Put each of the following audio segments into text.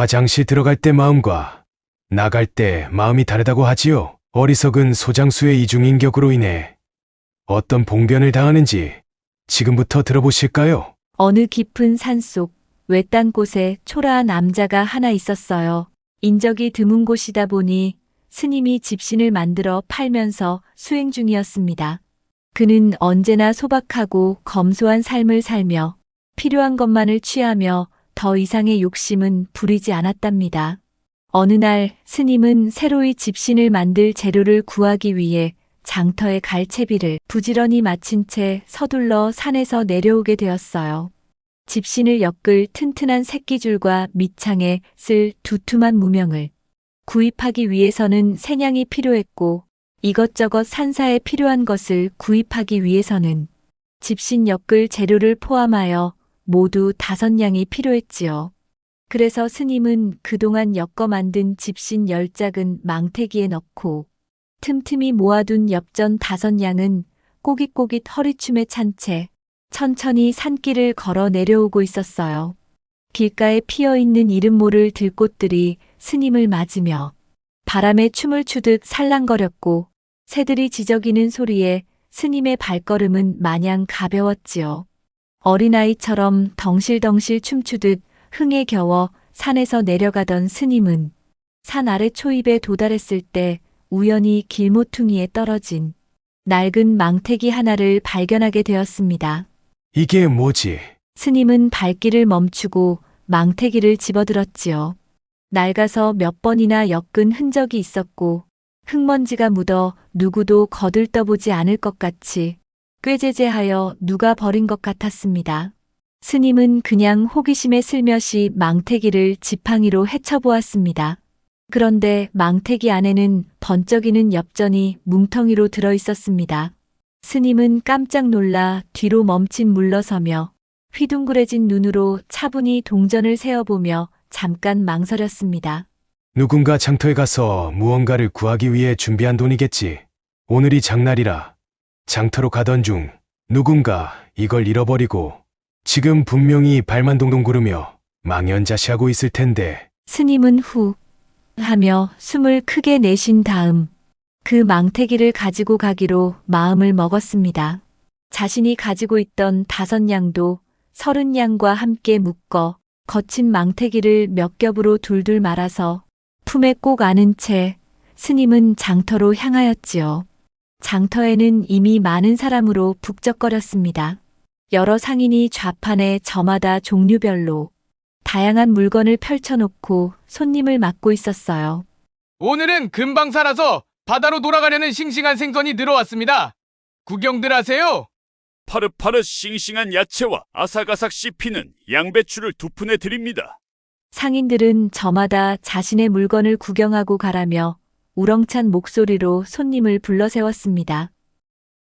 화장실 들어갈 때 마음과 나갈 때 마음이 다르다고 하지요. 어리석은 소장수의 이중인격으로 인해 어떤 봉변을 당하는지 지금부터 들어보실까요? 어느 깊은 산속 외딴 곳에 초라한 남자가 하나 있었어요. 인적이 드문 곳이다 보니 스님이 집신을 만들어 팔면서 수행 중이었습니다. 그는 언제나 소박하고 검소한 삶을 살며 필요한 것만을 취하며 더 이상의 욕심은 부리지 않았답니다. 어느 날 스님은 새로이 집신을 만들 재료를 구하기 위해 장터의 갈채비를 부지런히 마친 채 서둘러 산에서 내려오게 되었어요. 집신을 엮을 튼튼한 새끼줄과 밑창에 쓸 두툼한 무명을 구입하기 위해서는 새냥이 필요했고 이것저것 산사에 필요한 것을 구입하기 위해서는 집신 엮을 재료를 포함하여 모두 5냥이 필요했지요. 그래서 스님은 그동안 엮어 만든 집신 10짝은 망태기에 넣고 틈틈이 모아둔 엽전 5냥은 꼬깃꼬깃 허리춤에 찬 채 천천히 산길을 걸어 내려오고 있었어요. 길가에 피어있는 이름 모를 들꽃들이 스님을 맞으며 바람에 춤을 추듯 살랑거렸고 새들이 지저귀는 소리에 스님의 발걸음은 마냥 가벼웠지요. 어린아이처럼 덩실덩실 춤추듯 흥에 겨워 산에서 내려가던 스님은 산 아래 초입에 도달했을 때 우연히 길모퉁이에 떨어진 낡은 망태기 하나를 발견하게 되었습니다. 이게 뭐지? 스님은 발길을 멈추고 망태기를 집어들었지요. 낡아서 몇 번이나 엮은 흔적이 있었고 흙먼지가 묻어 누구도 거들떠보지 않을 것 같이 꾀죄죄하여 누가 버린 것 같았습니다. 스님은 그냥 호기심에 슬며시 망태기를 지팡이로 헤쳐보았습니다. 그런데 망태기 안에는 번쩍이는 엽전이 뭉텅이로 들어 있었습니다. 스님은 깜짝 놀라 뒤로 멈칫 물러서며 휘둥그레진 눈으로 차분히 동전을 세어보며 잠깐 망설였습니다. 누군가 장터에 가서 무언가를 구하기 위해 준비한 돈이겠지. 오늘이 장날이라 장터로 가던 중 누군가 이걸 잃어버리고 지금 분명히 발만 동동 구르며 망연자실하고 있을 텐데. 스님은 후 하며 숨을 크게 내쉰 다음 그 망태기를 가지고 가기로 마음을 먹었습니다. 자신이 가지고 있던 5냥도 30냥과 함께 묶어 거친 망태기를 몇 겹으로 둘둘 말아서 품에 꼭 안은 채 스님은 장터로 향하였지요. 장터에는 이미 많은 사람으로 북적거렸습니다. 여러 상인이 좌판에 저마다 종류별로 다양한 물건을 펼쳐놓고 손님을 맞고 있었어요. 오늘은 금방 살아서 바다로 돌아가려는 싱싱한 생선이 늘어왔습니다. 구경들 하세요. 파릇파릇 싱싱한 야채와 아삭아삭 씹히는 양배추를 2푼에 드립니다. 상인들은 저마다 자신의 물건을 구경하고 가라며 우렁찬 목소리로 손님을 불러세웠습니다.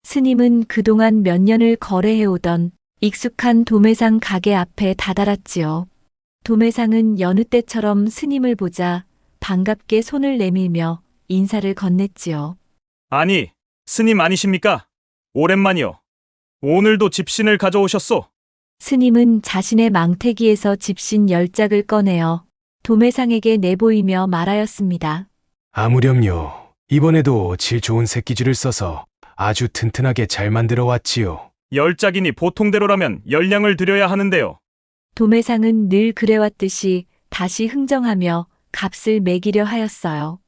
스님은 그동안 몇 년을 거래해오던 익숙한 도매상 가게 앞에 다다랐지요. 도매상은 여느 때처럼 스님을 보자 반갑게 손을 내밀며 인사를 건넸지요. 아니, 스님 아니십니까? 오랜만이요. 오늘도 집신을 가져오셨소? 스님은 자신의 망태기에서 집신 10짝을 꺼내어 도매상에게 내보이며 말하였습니다. 아무렴요. 이번에도 질 좋은 새끼줄을 써서 아주 튼튼하게 잘 만들어 왔지요. 10짝이니 보통대로라면 10냥을 드려야 하는데요. 도매상은 늘 그래왔듯이 다시 흥정하며 값을 매기려 하였어요.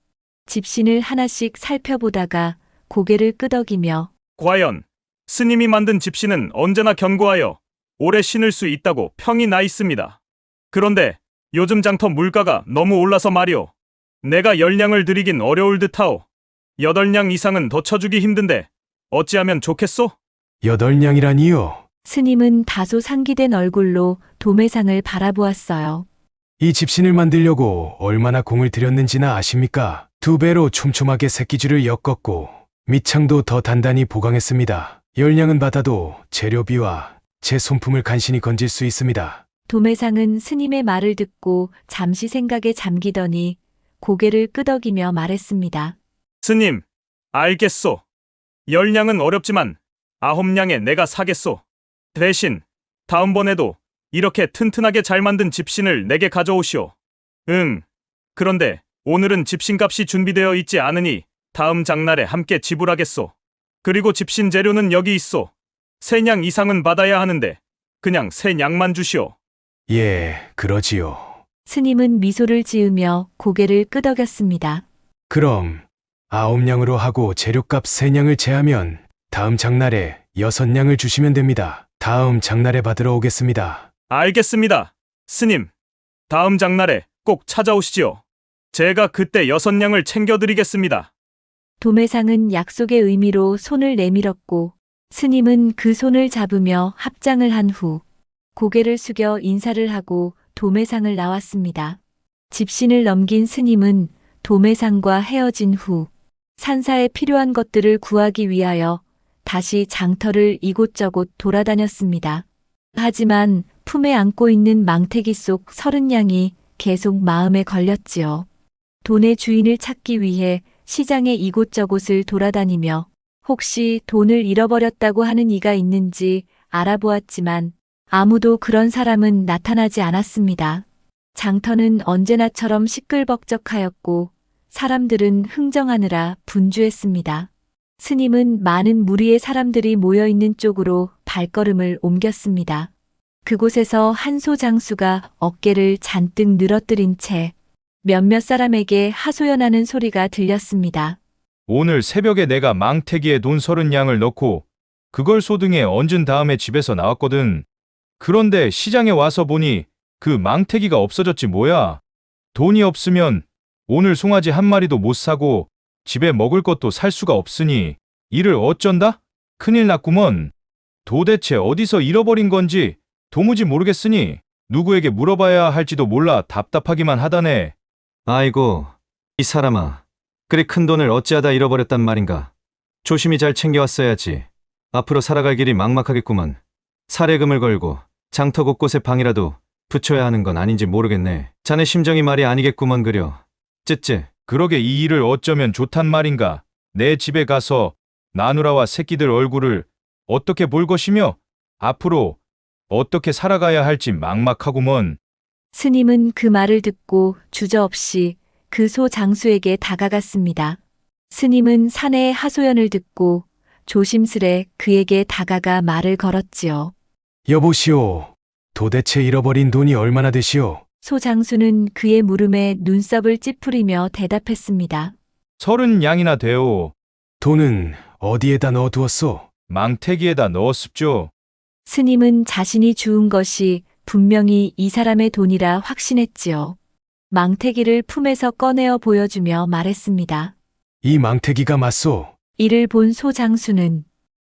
집신을 하나씩 살펴보다가 고개를 끄덕이며 과연 스님이 만든 집신은 언제나 견고하여 오래 신을 수 있다고 평이 나 있습니다. 그런데 요즘 장터 물가가 너무 올라서 말이오. 내가 10냥을 드리긴 어려울 듯하오. 8냥 이상은 더 쳐주기 힘든데 어찌하면 좋겠소? 8냥이라니요. 스님은 다소 상기된 얼굴로 도매상을 바라보았어요. 이 집신을 만들려고 얼마나 공을 들였는지나 아십니까? 2배로 촘촘하게 새끼줄을 엮었고 밑창도 더 단단히 보강했습니다. 10냥은 받아도 재료비와 제 손품을 간신히 건질 수 있습니다. 도매상은 스님의 말을 듣고 잠시 생각에 잠기더니 고개를 끄덕이며 말했습니다. 스님, 알겠소. 10냥은 어렵지만 9냥에 내가 사겠소. 대신 다음번에도 이렇게 튼튼하게 잘 만든 집신을 내게 가져오시오. 응. 그런데 오늘은 집신값이 준비되어 있지 않으니 다음 장날에 함께 지불하겠소. 그리고 집신 재료는 여기 있소. 3냥 이상은 받아야 하는데 그냥 3냥만 주시오. 예, 그러지요. 스님은 미소를 지으며 고개를 끄덕였습니다. 그럼 9냥으로 하고 재료값 3냥을 제하면 다음 장날에 6냥을 주시면 됩니다. 다음 장날에 받으러 오겠습니다. 알겠습니다. 스님, 다음 장날에 꼭 찾아오시지요. 제가 그때 6냥을 챙겨드리겠습니다. 도매상은 약속의 의미로 손을 내밀었고 스님은 그 손을 잡으며 합장을 한 후 고개를 숙여 인사를 하고 도매상을 나왔습니다. 집신을 넘긴 스님은 도매상과 헤어진 후 산사에 필요한 것들을 구하기 위하여 다시 장터를 이곳저곳 돌아다녔습니다. 하지만 품에 안고 있는 망태기 속 30냥이 계속 마음에 걸렸지요. 돈의 주인을 찾기 위해 시장의 이곳저곳을 돌아다니며 혹시 돈을 잃어버렸다고 하는 이가 있는지 알아보았지만 아무도 그런 사람은 나타나지 않았습니다. 장터는 언제나처럼 시끌벅적하였고 사람들은 흥정하느라 분주했습니다. 스님은 많은 무리의 사람들이 모여있는 쪽으로 발걸음을 옮겼습니다. 그곳에서 한 소장수가 어깨를 잔뜩 늘어뜨린 채 몇몇 사람에게 하소연하는 소리가 들렸습니다. 오늘 새벽에 내가 망태기에 돈 30냥을 넣고 그걸 소등에 얹은 다음에 집에서 나왔거든. 그런데 시장에 와서 보니 그 망태기가 없어졌지 뭐야. 돈이 없으면 오늘 송아지 한 마리도 못 사고 집에 먹을 것도 살 수가 없으니 이를 어쩐다? 큰일 났구먼. 도대체 어디서 잃어버린 건지 도무지 모르겠으니 누구에게 물어봐야 할지도 몰라 답답하기만 하다네. 아이고, 이 사람아. 그리 큰 돈을 어찌하다 잃어버렸단 말인가. 조심히 잘 챙겨왔어야지. 앞으로 살아갈 길이 막막하겠구먼. 사례금을 걸고 장터 곳곳에 방이라도 붙여야 하는 건 아닌지 모르겠네. 자네 심정이 말이 아니겠구먼 그려. 쯧쯧. 그러게 이 일을 어쩌면 좋단 말인가. 내 집에 가서 나누라와 새끼들 얼굴을 어떻게 볼 것이며 앞으로 어떻게 살아가야 할지 막막하구먼. 스님은 그 말을 듣고 주저없이 그 소 장수에게 다가갔습니다. 스님은 사내의 하소연을 듣고 조심스레 그에게 다가가 말을 걸었지요. 여보시오. 도대체 잃어버린 돈이 얼마나 되시오? 소 장수는 그의 물음에 눈썹을 찌푸리며 대답했습니다. 30냥이나 되오. 돈은 어디에다 넣어두었소? 망태기에다 넣었습죠. 스님은 자신이 주운 것이 분명히 이 사람의 돈이라 확신했지요. 망태기를 품에서 꺼내어 보여주며 말했습니다. 이 망태기가 맞소? 이를 본 소 장수는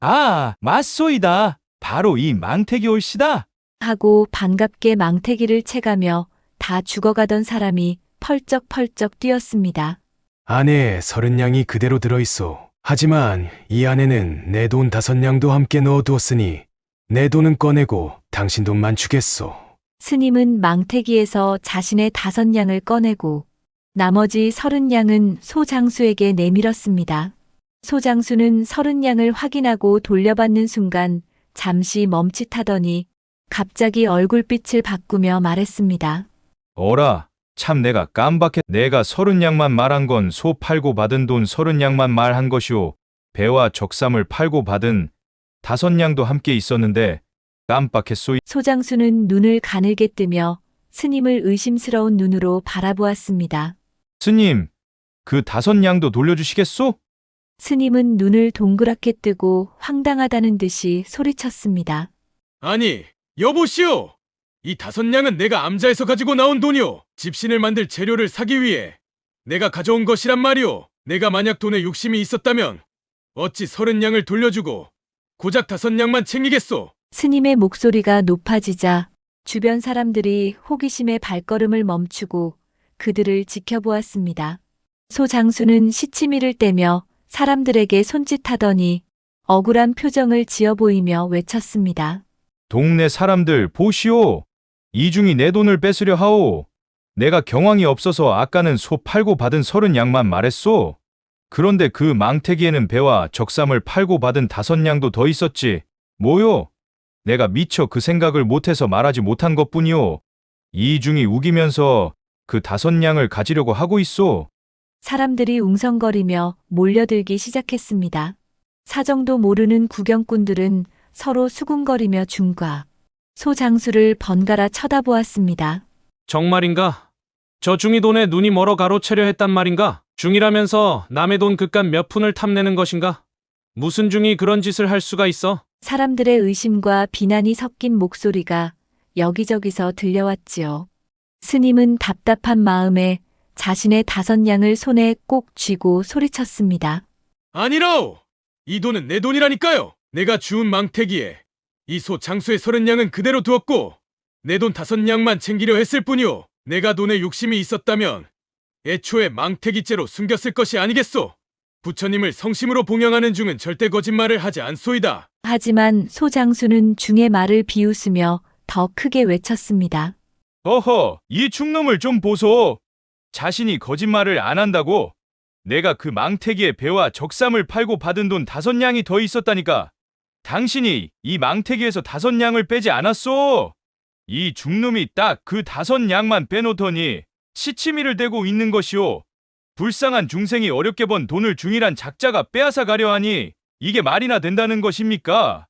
아, 맞소이다. 바로 이 망태기 올시다. 하고 반갑게 망태기를 채가며 다 죽어가던 사람이 펄쩍펄쩍 뛰었습니다. 안에 30냥이 그대로 들어있소. 하지만 이 안에는 내 돈 5냥도 함께 넣어두었으니 내 돈은 꺼내고 당신 돈만 주겠소. 스님은 망태기에서 자신의 5냥을 꺼내고 나머지 30냥은 소장수에게 내밀었습니다. 소장수는 30냥을 확인하고 돌려받는 순간 잠시 멈칫하더니 갑자기 얼굴빛을 바꾸며 말했습니다. 어라, 참 내가 깜박해. 내가 30냥만 말한 건 소 팔고 받은 돈 30냥만 말한 것이오. 배와 적삼을 팔고 받은 5냥도 함께 있었는데 깜빡했소. 소장수는 눈을 가늘게 뜨며 스님을 의심스러운 눈으로 바라보았습니다. 스님, 그 5냥도 돌려주시겠소? 스님은 눈을 동그랗게 뜨고 황당하다는 듯이 소리쳤습니다. 아니, 여보시오! 이 5냥은 내가 암자에서 가지고 나온 돈이오. 집신을 만들 재료를 사기 위해 내가 가져온 것이란 말이오. 내가 만약 돈에 욕심이 있었다면 어찌 30냥을 돌려주고 고작 5냥만 챙기겠소. 스님의 목소리가 높아지자 주변 사람들이 호기심에 발걸음을 멈추고 그들을 지켜보았습니다. 소 장수는 시치미를 떼며 사람들에게 손짓하더니 억울한 표정을 지어 보이며 외쳤습니다. 동네 사람들 보시오. 이중이 내 돈을 뺏으려 하오. 내가 경황이 없어서 아까는 소 팔고 받은 30냥만 말했소. 그런데 그 망태기에는 배와 적삼을 팔고 받은 5냥도 더 있었지. 뭐요? 내가 미처 그 생각을 못해서 말하지 못한 것뿐이오. 이중이 우기면서 그 5냥을 가지려고 하고 있어. 사람들이 웅성거리며 몰려들기 시작했습니다. 사정도 모르는 구경꾼들은 서로 수군거리며 중과 소 장수를 번갈아 쳐다보았습니다. 정말인가? 저 중이 돈에 눈이 멀어 가로채려 했단 말인가? 중이라면서 남의 돈 그깟 몇 푼을 탐내는 것인가? 무슨 중이 그런 짓을 할 수가 있어? 사람들의 의심과 비난이 섞인 목소리가 여기저기서 들려왔지요. 스님은 답답한 마음에 자신의 5냥을 손에 꼭 쥐고 소리쳤습니다. 아니라오! 이 돈은 내 돈이라니까요! 내가 주운 망태기에 이 소 장수의 30냥은 그대로 두었고 내 돈 5냥만 챙기려 했을 뿐이오. 내가 돈에 욕심이 있었다면 애초에 망태기째로 숨겼을 것이 아니겠소. 부처님을 성심으로 봉양하는 중은 절대 거짓말을 하지 않소이다. 하지만 소 장수는 중의 말을 비웃으며 더 크게 외쳤습니다. 어허, 이 중놈을 좀 보소. 자신이 거짓말을 안 한다고? 내가 그 망태기에 배와 적삼을 팔고 받은 돈 5냥이 더 있었다니까. 당신이 이 망태기에서 5냥을 빼지 않았소. 이 중놈이 딱 그 5냥만 빼놓더니 시치미를 대고 있는 것이오. 불쌍한 중생이 어렵게 번 돈을 중이란 작자가 빼앗아 가려 하니 이게 말이나 된다는 것입니까?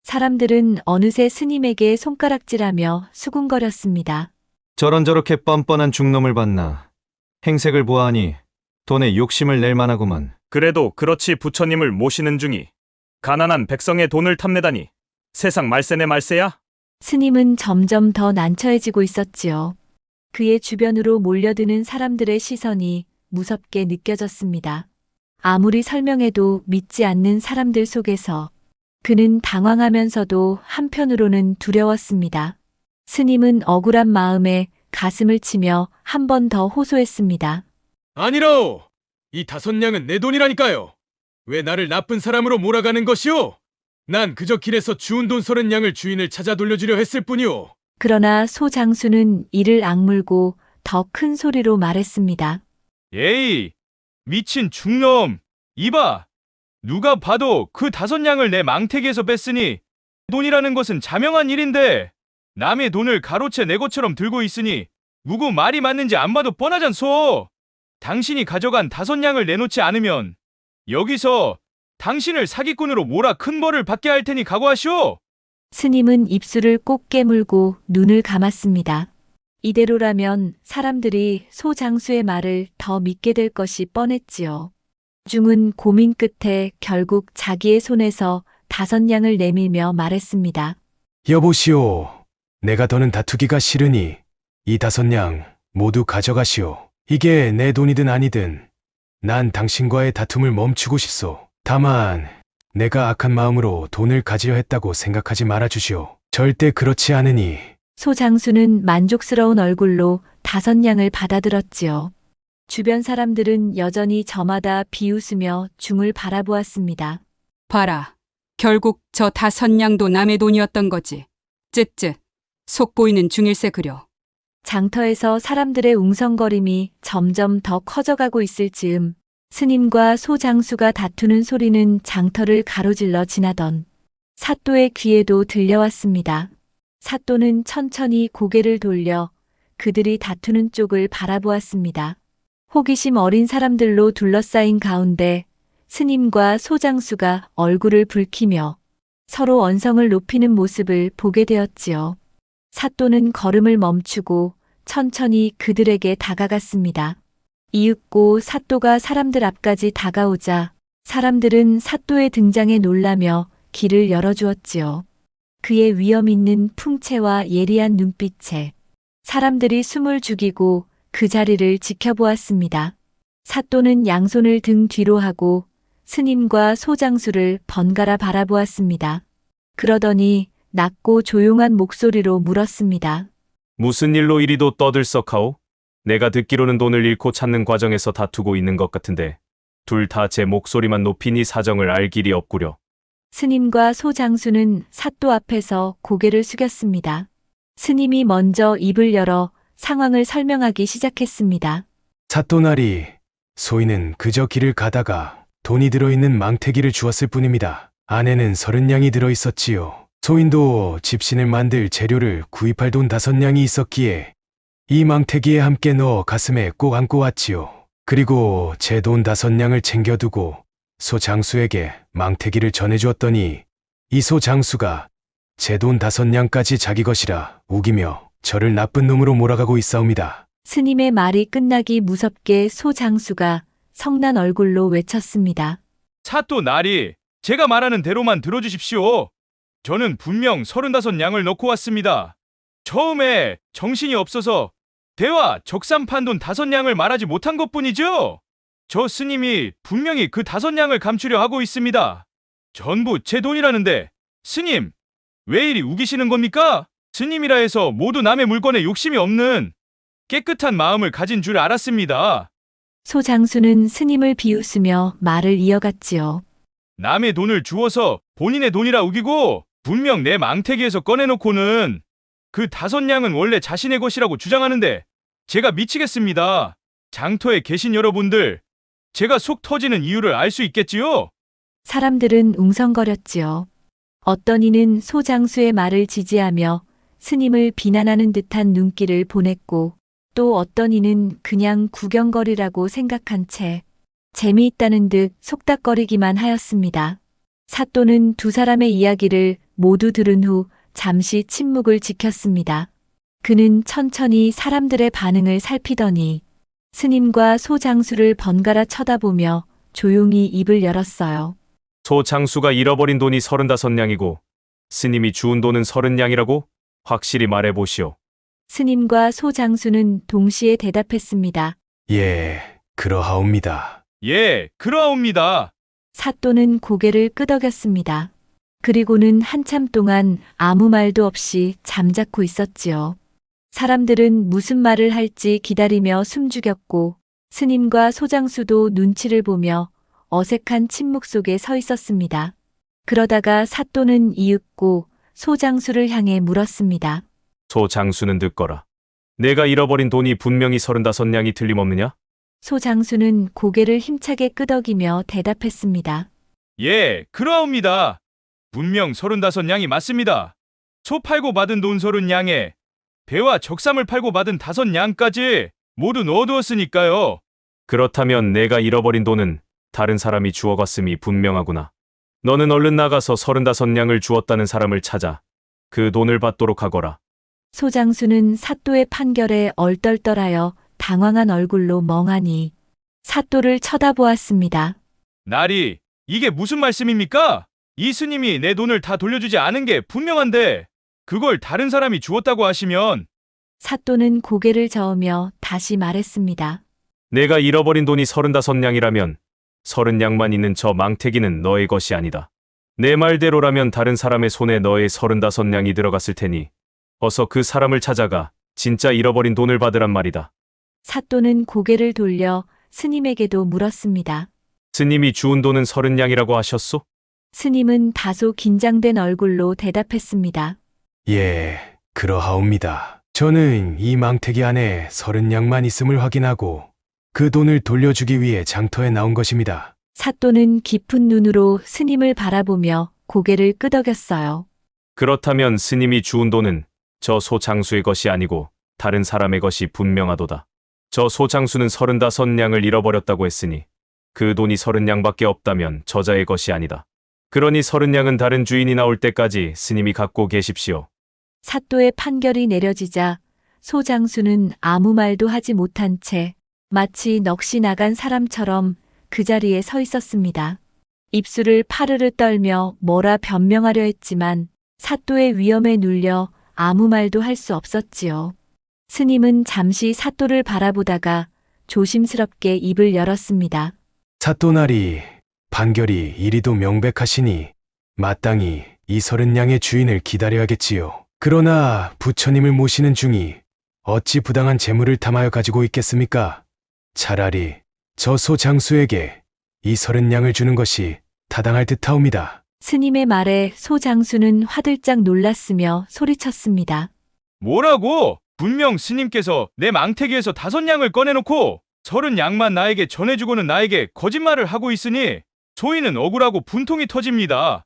사람들은 어느새 스님에게 손가락질하며 수군거렸습니다. 저런저렇게 뻔뻔한 중놈을 봤나. 행색을 보아하니 돈에 욕심을 낼 만하구만. 그래도 그렇지 부처님을 모시는 중이 가난한 백성의 돈을 탐내다니 세상 말세네 말세야? 스님은 점점 더 난처해지고 있었지요. 그의 주변으로 몰려드는 사람들의 시선이 무섭게 느껴졌습니다. 아무리 설명해도 믿지 않는 사람들 속에서 그는 당황하면서도 한편으로는 두려웠습니다. 스님은 억울한 마음에 가슴을 치며 한 번 더 호소했습니다. 아니라오! 이 5냥은 내 돈이라니까요. 왜 나를 나쁜 사람으로 몰아가는 것이오? 난 그저 길에서 주운 돈 30냥을 주인을 찾아 돌려주려 했을 뿐이오. 그러나 소 장수는 이를 악물고 더 큰 소리로 말했습니다. 에이, 미친 중놈. 이봐, 누가 봐도 그 5냥을 내 망태기에서 뺐으니 돈이라는 것은 자명한 일인데 남의 돈을 가로채 내 것처럼 들고 있으니 누구 말이 맞는지 안 봐도 뻔하잖소. 당신이 가져간 5냥을 내놓지 않으면 여기서 당신을 사기꾼으로 몰아 큰 벌을 받게 할 테니 각오하시오. 스님은 입술을 꼭 깨물고 눈을 감았습니다. 이대로라면 사람들이 소 장수의 말을 더 믿게 될 것이 뻔했지요. 중은 고민 끝에 결국 자기의 손에서 5냥을 내밀며 말했습니다. 여보시오. 내가 더는 다투기가 싫으니 이 5냥 모두 가져가시오. 이게 내 돈이든 아니든 난 당신과의 다툼을 멈추고 싶소. 다만 내가 악한 마음으로 돈을 가지려 했다고 생각하지 말아주시오. 절대 그렇지 않으니. 소 장수는 만족스러운 얼굴로 5냥을 받아들었지요. 주변 사람들은 여전히 저마다 비웃으며 중을 바라보았습니다. 봐라. 결국 저 5냥도 남의 돈이었던 거지. 쯧쯧. 속 보이는 중일세 그려. 장터에서 사람들의 웅성거림이 점점 더 커져가고 있을 즈음 스님과 소 장수가 다투는 소리는 장터를 가로질러 지나던 사또의 귀에도 들려왔습니다. 사또는 천천히 고개를 돌려 그들이 다투는 쪽을 바라보았습니다. 호기심 어린 사람들로 둘러싸인 가운데 스님과 소 장수가 얼굴을 붉히며 서로 언성을 높이는 모습을 보게 되었지요. 사또는 걸음을 멈추고 천천히 그들에게 다가갔습니다. 이윽고 사또가 사람들 앞까지 다가오자 사람들은 사또의 등장에 놀라며 길을 열어주었지요. 그의 위험 있는 풍채와 예리한 눈빛에 사람들이 숨을 죽이고 그 자리를 지켜보았습니다. 사또는 양손을 등 뒤로 하고 스님과 소장수를 번갈아 바라보았습니다. 그러더니 낮고 조용한 목소리로 물었습니다. 무슨 일로 이리도 떠들썩하오? 내가 듣기로는 돈을 잃고 찾는 과정에서 다투고 있는 것 같은데 둘 다 제 목소리만 높이니 사정을 알 길이 없구려. 스님과 소장수는 사또 앞에서 고개를 숙였습니다. 스님이 먼저 입을 열어 상황을 설명하기 시작했습니다. 사또나리, 소인은 그저 길을 가다가 돈이 들어있는 망태기를 주었을 뿐입니다. 안에는 30냥이 들어있었지요. 소인도 집신을 만들 재료를 구입할 돈 5냥이 있었기에 이 망태기에 함께 넣어 가슴에 꼭 안고 왔지요. 그리고 제 돈 5냥을 챙겨두고 소 장수에게 망태기를 전해주었더니 이 소 장수가 제 돈 5냥까지 자기 것이라 우기며 저를 나쁜 놈으로 몰아가고 있사옵니다. 스님의 말이 끝나기 무섭게 소 장수가 성난 얼굴로 외쳤습니다. 사또 나리, 제가 말하는 대로만 들어주십시오. 저는 분명 35냥을 넣고 왔습니다. 처음에 정신이 없어서 대화 적산 판돈 5냥을 말하지 못한 것뿐이죠. 저 스님이 분명히 그 5냥을 감추려 하고 있습니다. 전부 제 돈이라는데 스님, 왜 이리 우기시는 겁니까? 스님이라 해서 모두 남의 물건에 욕심이 없는 깨끗한 마음을 가진 줄 알았습니다. 소 장수는 스님을 비웃으며 말을 이어갔지요. 남의 돈을 주어서 본인의 돈이라 우기고 분명 내 망태기에서 꺼내놓고는 그 5냥은 원래 자신의 것이라고 주장하는데 제가 미치겠습니다. 장터에 계신 여러분들, 제가 속 터지는 이유를 알 수 있겠지요? 사람들은 웅성거렸지요. 어떤 이는 소 장수의 말을 지지하며 스님을 비난하는 듯한 눈길을 보냈고 또 어떤 이는 그냥 구경거리라고 생각한 채 재미있다는 듯 속닥거리기만 하였습니다. 사또는 두 사람의 이야기를 모두 들은 후 잠시 침묵을 지켰습니다. 그는 천천히 사람들의 반응을 살피더니 스님과 소 장수를 번갈아 쳐다보며 조용히 입을 열었어요. 소 장수가 잃어버린 돈이 35냥이고 스님이 주운 돈은 30냥이라고 확실히 말해보시오. 스님과 소 장수는 동시에 대답했습니다. 예, 그러하옵니다. 예, 그러하옵니다. 사또는 고개를 끄덕였습니다. 그리고는 한참 동안 아무 말도 없이 잠자코 있었지요. 사람들은 무슨 말을 할지 기다리며 숨죽였고 스님과 소장수도 눈치를 보며 어색한 침묵 속에 서 있었습니다. 그러다가 사또는 이윽고 소장수를 향해 물었습니다. 소 장수는 듣거라. 내가 잃어버린 돈이 분명히 35냥이 틀림없느냐? 소장수는 고개를 힘차게 끄덕이며 대답했습니다. 예, 그러하옵니다. 분명 35냥이 맞습니다. 소 팔고 받은 돈 30냥에 배와 적삼을 팔고 받은 5냥까지 모두 넣어두었으니까요. 그렇다면 내가 잃어버린 돈은 다른 사람이 주워갔음이 분명하구나. 너는 얼른 나가서 35냥을 주었다는 사람을 찾아 그 돈을 받도록 하거라. 소장수는 사또의 판결에 얼떨떨하여 당황한 얼굴로 멍하니 사또를 쳐다보았습니다. 나리, 이게 무슨 말씀입니까? 이 스님이 내 돈을 다 돌려주지 않은 게 분명한데 그걸 다른 사람이 주었다고 하시면 사또는 고개를 저으며 다시 말했습니다. 내가 잃어버린 돈이 35냥이라면 30냥만 있는 저 망태기는 너의 것이 아니다. 내 말대로라면 다른 사람의 손에 너의 35냥이 들어갔을 테니 어서 그 사람을 찾아가 진짜 잃어버린 돈을 받으란 말이다. 사또는 고개를 돌려 스님에게도 물었습니다. 스님이 주운 돈은 30냥이라고 하셨소? 스님은 다소 긴장된 얼굴로 대답했습니다. 예, 그러하옵니다. 저는 이 망태기 안에 30냥만 있음을 확인하고 그 돈을 돌려주기 위해 장터에 나온 것입니다. 사또는 깊은 눈으로 스님을 바라보며 고개를 끄덕였어요. 그렇다면 스님이 주운 돈은 저 소장수의 것이 아니고 다른 사람의 것이 분명하도다. 저 소장수는 35냥을 잃어버렸다고 했으니 그 돈이 30냥밖에 없다면 저자의 것이 아니다. 그러니 30냥은 다른 주인이 나올 때까지 스님이 갖고 계십시오. 사또의 판결이 내려지자 소장수는 아무 말도 하지 못한 채 마치 넋이 나간 사람처럼 그 자리에 서 있었습니다. 입술을 파르르 떨며 뭐라 변명하려 했지만 사또의 위험에 눌려 아무 말도 할 수 없었지요. 스님은 잠시 사또를 바라보다가 조심스럽게 입을 열었습니다. 사또나리, 판결이 이리도 명백하시니 마땅히 이 30냥의 주인을 기다려야겠지요. 그러나 부처님을 모시는 중이 어찌 부당한 재물을 탐하여 가지고 있겠습니까? 차라리 저 소장수에게 이 30냥을 주는 것이 타당할 듯하옵니다. 스님의 말에 소장수는 화들짝 놀랐으며 소리쳤습니다. 뭐라고? 분명 스님께서 내 망태기에서 5냥을 꺼내놓고 30냥만 나에게 전해주고는 나에게 거짓말을 하고 있으니 소인은 억울하고 분통이 터집니다.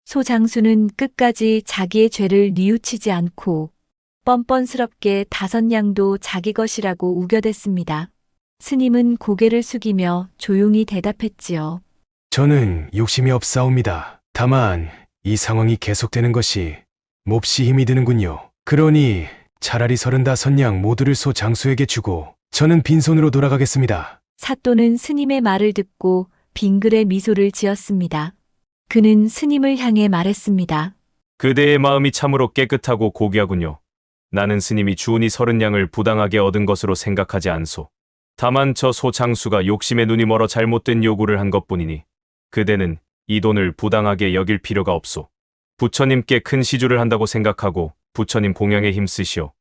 소장수는 끝까지 자기의 죄를 뉘우치지 않고 뻔뻔스럽게 5냥도 자기 것이라고 우겨댔습니다. 스님은 고개를 숙이며 조용히 대답했지요. 저는 욕심이 없사옵니다. 다만 이 상황이 계속되는 것이 몹시 힘이 드는군요. 그러니 차라리 35냥 모두를 소 장수에게 주고 저는 빈손으로 돌아가겠습니다. 사또는 스님의 말을 듣고 빙그레 미소를 지었습니다. 그는 스님을 향해 말했습니다. 그대의 마음이 참으로 깨끗하고 고귀하군요. 나는 스님이 주운이 30냥을 부당하게 얻은 것으로 생각하지 않소. 다만 저 소 장수가 욕심에 눈이 멀어 잘못된 요구를 한 것뿐이니 그대는 이 돈을 부당하게 여길 필요가 없소. 부처님께 큰 시주를 한다고 생각하고 부처님 봉양에 힘쓰시오.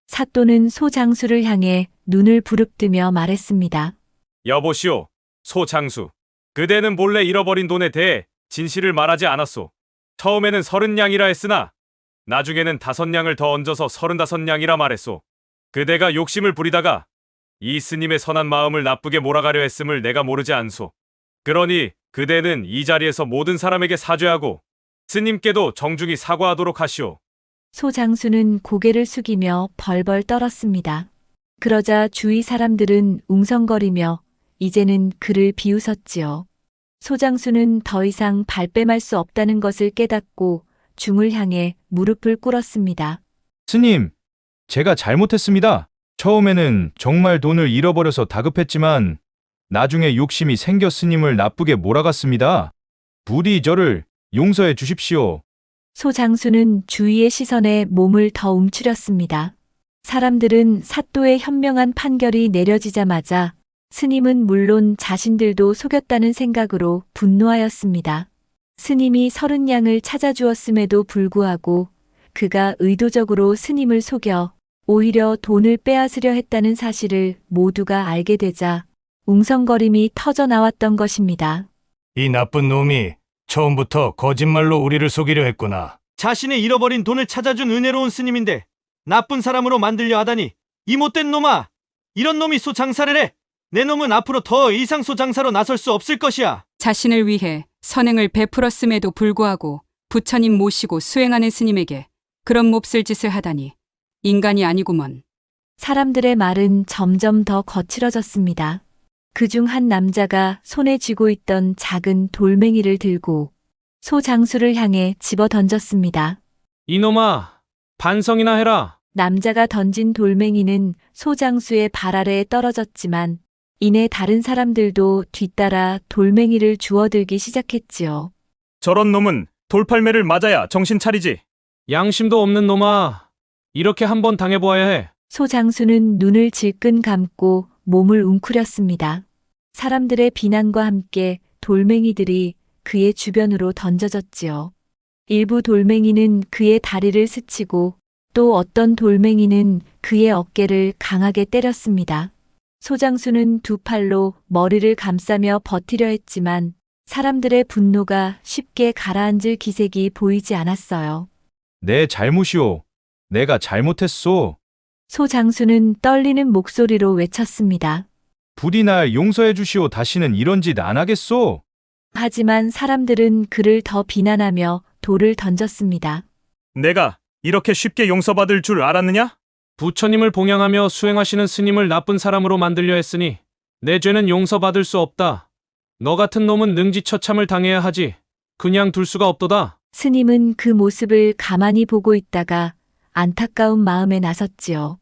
사또는 소 장수를 향해 눈을 부릅뜨며 말했습니다. 여보시오, 소 장수. 그대는 몰래 잃어버린 돈에 대해 진실을 말하지 않았소. 처음에는 30냥이라 했으나 나중에는 5냥을 더 얹어서 35냥이라 말했소. 그대가 욕심을 부리다가 이 스님의 선한 마음을 나쁘게 몰아가려 했음을 내가 모르지 않소. 그러니 그대는 이 자리에서 모든 사람에게 사죄하고 스님께도 정중히 사과하도록 하시오. 소 장수는 고개를 숙이며 벌벌 떨었습니다. 그러자 주위 사람들은 웅성거리며 이제는 그를 비웃었지요. 소 장수는 더 이상 발뺌할 수 없다는 것을 깨닫고 중을 향해 무릎을 꿇었습니다. 스님, 제가 잘못했습니다. 처음에는 정말 돈을 잃어버려서 다급했지만 나중에 욕심이 생겨 스님을 나쁘게 몰아갔습니다. 부디 저를 용서해 주십시오. 소 장수는 주위의 시선에 몸을 더 움츠렸습니다. 사람들은 사또의 현명한 판결이 내려지자마자 스님은 물론 자신들도 속였다는 생각으로 분노하였습니다. 스님이 30냥을 찾아주었음에도 불구하고 그가 의도적으로 스님을 속여 오히려 돈을 빼앗으려 했다는 사실을 모두가 알게 되자 웅성거림이 터져 나왔던 것입니다. 이 나쁜 놈이 처음부터 거짓말로 우리를 속이려 했구나. 자신의 잃어버린 돈을 찾아준 은혜로운 스님인데 나쁜 사람으로 만들려 하다니 이 못된 놈아! 이런 놈이 소 장사를 해! 내 놈은 앞으로 더 이상 소 장사로 나설 수 없을 것이야. 자신을 위해 선행을 베풀었음에도 불구하고 부처님 모시고 수행하는 스님에게 그런 몹쓸 짓을 하다니 인간이 아니구먼. 사람들의 말은 점점 더 거칠어졌습니다. 그중 한 남자가 손에 쥐고 있던 작은 돌멩이를 들고 소 장수를 향해 집어 던졌습니다. 이놈아, 반성이나 해라. 남자가 던진 돌멩이는 소 장수의 발 아래에 떨어졌지만 이내 다른 사람들도 뒤따라 돌멩이를 주워들기 시작했지요. 저런 놈은 돌팔매를 맞아야 정신 차리지. 양심도 없는 놈아. 이렇게 한번 당해보아야 해. 소 장수는 눈을 질끈 감고 몸을 웅크렸습니다. 사람들의 비난과 함께 돌멩이들이 그의 주변으로 던져졌지요. 일부 돌멩이는 그의 다리를 스치고 또 어떤 돌멩이는 그의 어깨를 강하게 때렸습니다. 소 장수는 두 팔로 머리를 감싸며 버티려 했지만 사람들의 분노가 쉽게 가라앉을 기색이 보이지 않았어요. 내 잘못이오. 내가 잘못했소. 소 장수는 떨리는 목소리로 외쳤습니다. 부디 날 용서해 주시오. 다시는 이런 짓 안 하겠소. 하지만 사람들은 그를 더 비난하며 돌을 던졌습니다. 내가 이렇게 쉽게 용서받을 줄 알았느냐? 부처님을 봉양하며 수행하시는 스님을 나쁜 사람으로 만들려 했으니 내 죄는 용서받을 수 없다. 너 같은 놈은 능지처참을 당해야 하지. 그냥 둘 수가 없도다. 스님은 그 모습을 가만히 보고 있다가 안타까운 마음에 나섰지요.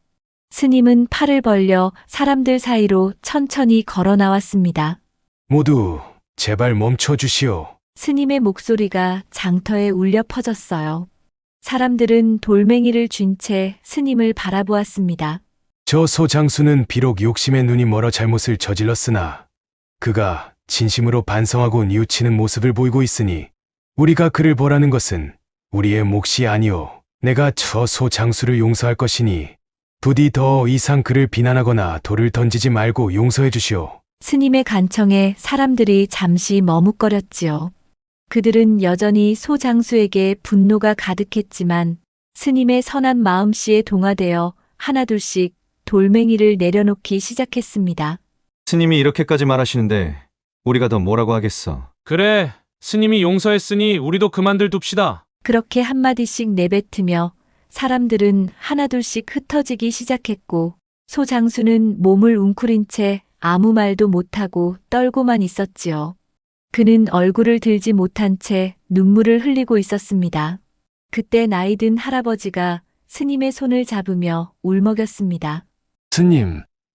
스님은 팔을 벌려 사람들 사이로 천천히 걸어 나왔습니다. 모두 제발 멈춰 주시오. 스님의 목소리가 장터에 울려 퍼졌어요. 사람들은 돌멩이를 쥔 채 스님을 바라보았습니다. 저 소 장수는 비록 욕심에 눈이 멀어 잘못을 저질렀으나 그가 진심으로 반성하고 뉘우치는 모습을 보이고 있으니 우리가 그를 벌하는 것은 우리의 몫이 아니오. 내가 저 소 장수를 용서할 것이니 부디 더 이상 그를 비난하거나 돌을 던지지 말고 용서해 주시오. 스님의 간청에 사람들이 잠시 머뭇거렸지요. 그들은 여전히 소 장수에게 분노가 가득했지만 스님의 선한 마음씨에 동화되어 하나둘씩 돌멩이를 내려놓기 시작했습니다. 스님이 이렇게까지 말하시는데 우리가 더 뭐라고 하겠어. 그래, 스님이 용서했으니 우리도 그만들 둡시다. 그렇게 한마디씩 내뱉으며 사람들은 하나둘씩 흩어지기 시작했고 소 장수는 몸을 웅크린 채 아무 말도 못하고 떨고만 있었지요. 그는 얼굴을 들지 못한 채 눈물을 흘리고 있었습니다. 그때 나이든 할아버지가 스님의 손을 잡으며 울먹였습니다.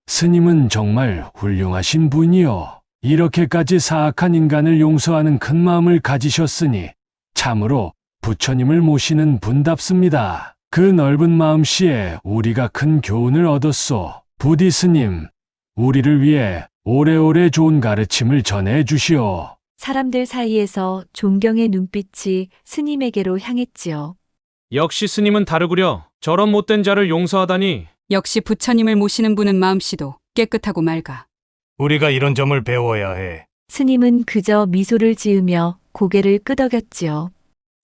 스님은 정말 훌륭하신 분이요. 이렇게까지 사악한 인간을 용서하는 큰 마음을 가지셨으니 참으로 부처님을 모시는 분답습니다. 그 넓은 마음씨에 우리가 큰 교훈을 얻었소. 부디 스님, 우리를 위해 오래오래 좋은 가르침을 전해 주시오. 사람들 사이에서 존경의 눈빛이 스님에게로 향했지요. 역시 스님은 다르구려. 저런 못된 자를 용서하다니. 역시 부처님을 모시는 분은 마음씨도 깨끗하고 맑아. 우리가 이런 점을 배워야 해. 스님은 그저 미소를 지으며 고개를 끄덕였지요.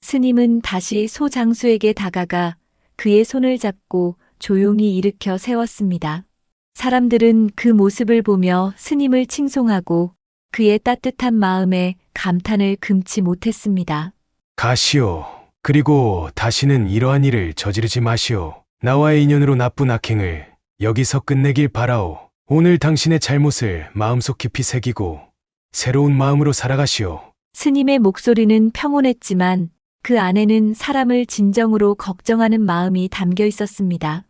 스님은 다시 소 장수에게 다가가 그의 손을 잡고 조용히 일으켜 세웠습니다. 사람들은 그 모습을 보며 스님을 칭송하고 그의 따뜻한 마음에 감탄을 금치 못했습니다. 가시오. 그리고 다시는 이러한 일을 저지르지 마시오. 나와의 인연으로 나쁜 악행을 여기서 끝내길 바라오. 오늘 당신의 잘못을 마음속 깊이 새기고 새로운 마음으로 살아가시오. 스님의 목소리는 평온했지만 그 안에는 사람을 진정으로 걱정하는 마음이 담겨 있었습니다.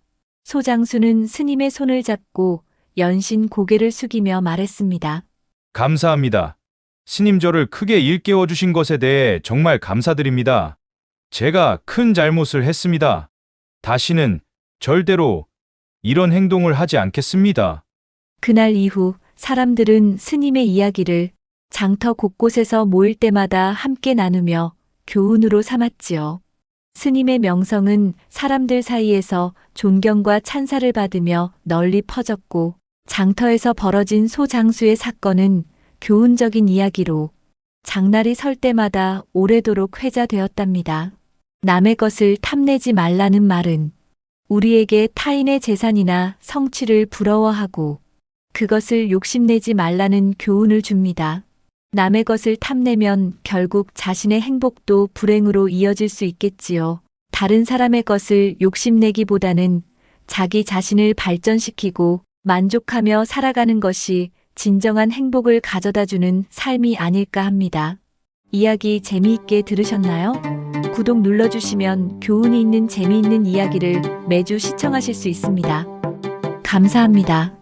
소장수는 스님의 손을 잡고 연신 고개를 숙이며 말했습니다. 감사합니다. 스님 저를 크게 일깨워 주신 것에 대해 정말 감사드립니다. 제가 큰 잘못을 했습니다. 다시는 절대로 이런 행동을 하지 않겠습니다. 그날 이후 사람들은 스님의 이야기를 장터 곳곳에서 모일 때마다 함께 나누며 교훈으로 삼았지요. 스님의 명성은 사람들 사이에서 존경과 찬사를 받으며 널리 퍼졌고 장터에서 벌어진 소 장수의 사건은 교훈적인 이야기로 장날이 설 때마다 오래도록 회자되었답니다. 남의 것을 탐내지 말라는 말은 우리에게 타인의 재산이나 성취를 부러워하고 그것을 욕심내지 말라는 교훈을 줍니다. 남의 것을 탐내면 결국 자신의 행복도 불행으로 이어질 수 있겠지요. 다른 사람의 것을 욕심내기보다는 자기 자신을 발전시키고 만족하며 살아가는 것이 진정한 행복을 가져다주는 삶이 아닐까 합니다. 이야기 재미있게 들으셨나요? 구독 눌러주시면 교훈이 있는 재미있는 이야기를 매주 시청하실 수 있습니다. 감사합니다.